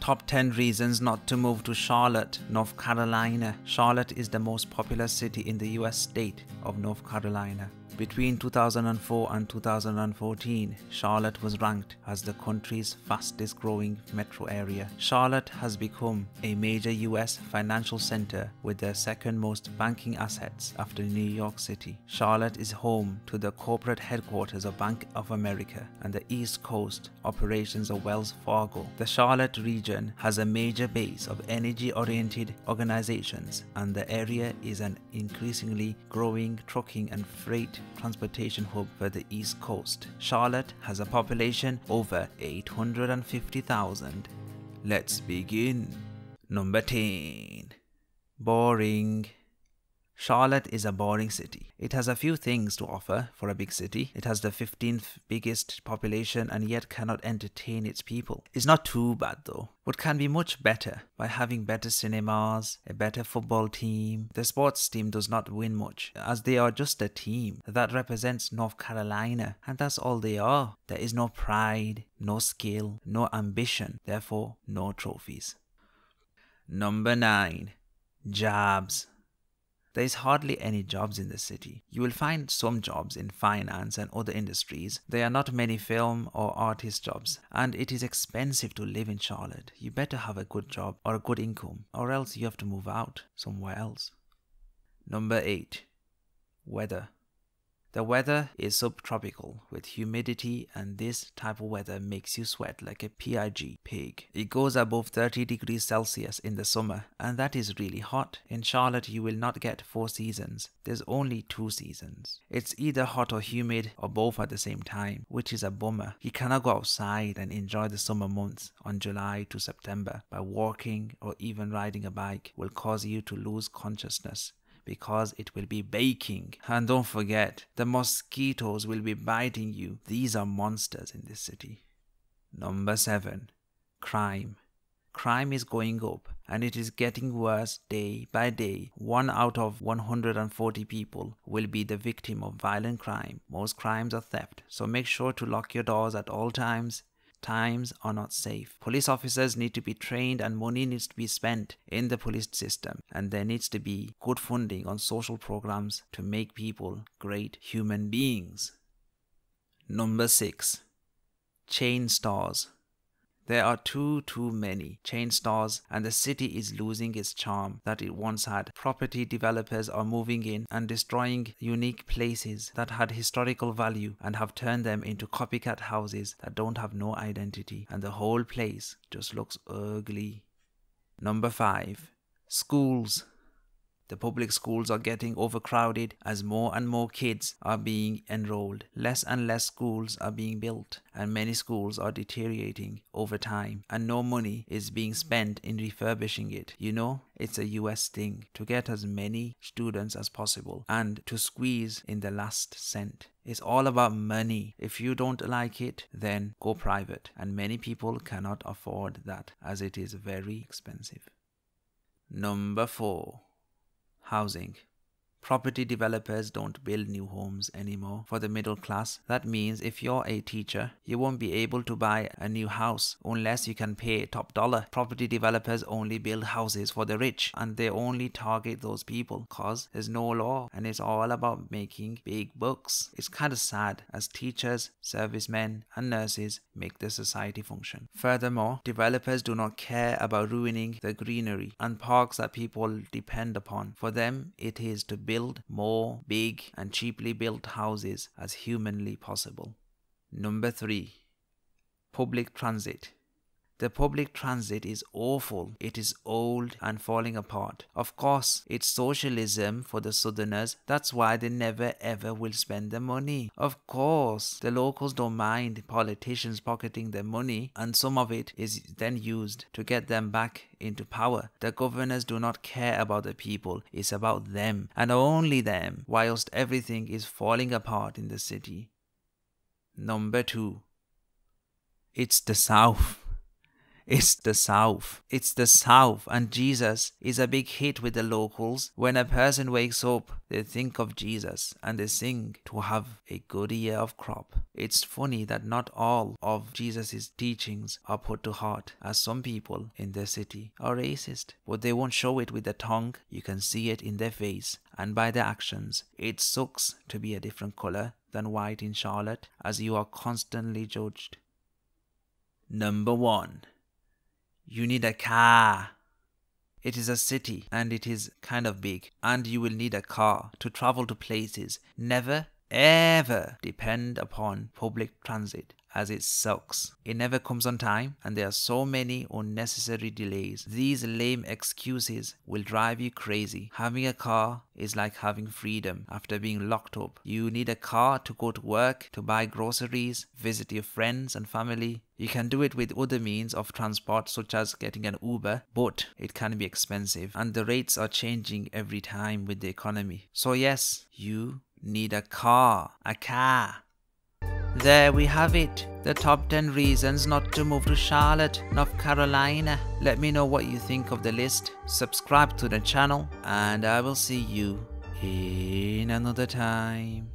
Top 10 reasons not to move to Charlotte, North Carolina. Charlotte is the most populous city in the US state of North Carolina. Between 2004 and 2014, Charlotte was ranked as the country's fastest growing metro area. Charlotte has become a major US financial center with the second most banking assets after New York City. Charlotte is home to the corporate headquarters of Bank of America and the East Coast operations of Wells Fargo. The Charlotte region has a major base of energy-oriented organizations, and the area is an increasingly growing trucking and freight transportation hub for the East Coast. Charlotte has a population over 850,000. Let's begin. Number 10. Boring. Charlotte is a boring city. It has a few things to offer for a big city. It has the 15th biggest population and yet cannot entertain its people. It's not too bad though, but can be much better by having better cinemas, a better football team. The sports team does not win much, as they are just a team that represents North Carolina, and that's all they are. There is no pride, no skill, no ambition, therefore no trophies. Number 9. Jobs. There is hardly any jobs in the city. You will find some jobs in finance and other industries. There are not many film or artist jobs, and it is expensive to live in Charlotte. You better have a good job or a good income, or else you have to move out somewhere else. Number 8. Weather. The weather is subtropical with humidity, and this type of weather makes you sweat like a pig. It goes above 30 degrees Celsius in the summer, and that is really hot. In Charlotte, you will not get 4 seasons. There's only 2 seasons. It's either hot or humid or both at the same time, which is a bummer. You cannot go outside and enjoy the summer months on July to September. By walking or even riding a bike will cause you to lose consciousness, because it will be baking. And don't forget, the mosquitoes will be biting you. These are monsters in this city. Number 7. Crime. Crime is going up, and it is getting worse day by day. 1 out of 140 people will be the victim of violent crime. Most crimes are theft, so make sure to lock your doors at all times. Times are not safe. Police officers need to be trained, and money needs to be spent in the police system, and there needs to be good funding on social programs to make people great human beings. Number 6. Chain stores. There are too many chain stores, and the city is losing its charm that it once had. Property developers are moving in and destroying unique places that had historical value and have turned them into copycat houses that don't have no identity, and the whole place just looks ugly. Number 5. Schools. The public schools are getting overcrowded as more and more kids are being enrolled. Less and less schools are being built, and many schools are deteriorating over time, and no money is being spent in refurbishing it. You know, it's a US thing to get as many students as possible and to squeeze in the last cent. It's all about money. If you don't like it, then go private, and many people cannot afford that as it is very expensive. Number 4. Housing. Property developers don't build new homes anymore for the middle class. That means if you're a teacher, you won't be able to buy a new house unless you can pay top dollar. Property developers only build houses for the rich, and they only target those people because there's no law, and it's all about making big bucks. It's kind of sad, as teachers, servicemen, and nurses make the society function. Furthermore, developers do not care about ruining the greenery and parks that people depend upon. For them, it is to build more big and cheaply built houses as humanly possible. Number 3. Public transit. The public transit is awful. It is old and falling apart. Of course, it's socialism for the Southerners. That's why they never ever will spend the money. Of course, the locals don't mind politicians pocketing their money, and some of it is then used to get them back into power. The governors do not care about the people. It's about them, and only them, whilst everything is falling apart in the city. Number 2. It's the South. It's the South. It's the South, and Jesus is a big hit with the locals. When a person wakes up, they think of Jesus and they sing to have a good year of crop. It's funny that not all of Jesus' teachings are put to heart, as some people in the city are racist, but they won't show it with the tongue. You can see it in their face and by their actions. It sucks to be a different color than white in Charlotte, as you are constantly judged. Number 1. You need a car. It is a city and it is kind of big, and you will need a car to travel to places. Never ever depend upon public transit, as it sucks. It never comes on time and there are so many unnecessary delays. These lame excuses will drive you crazy. Having a car is like having freedom after being locked up. You need a car to go to work, to buy groceries, visit your friends and family. You can do it with other means of transport, such as getting an Uber, but it can be expensive and the rates are changing every time with the economy. So yes, you need a car. A car. There we have it, the top 10 reasons not to move to Charlotte, North Carolina. Let me know what you think of the list. Subscribe to the channel and I will see you in another time.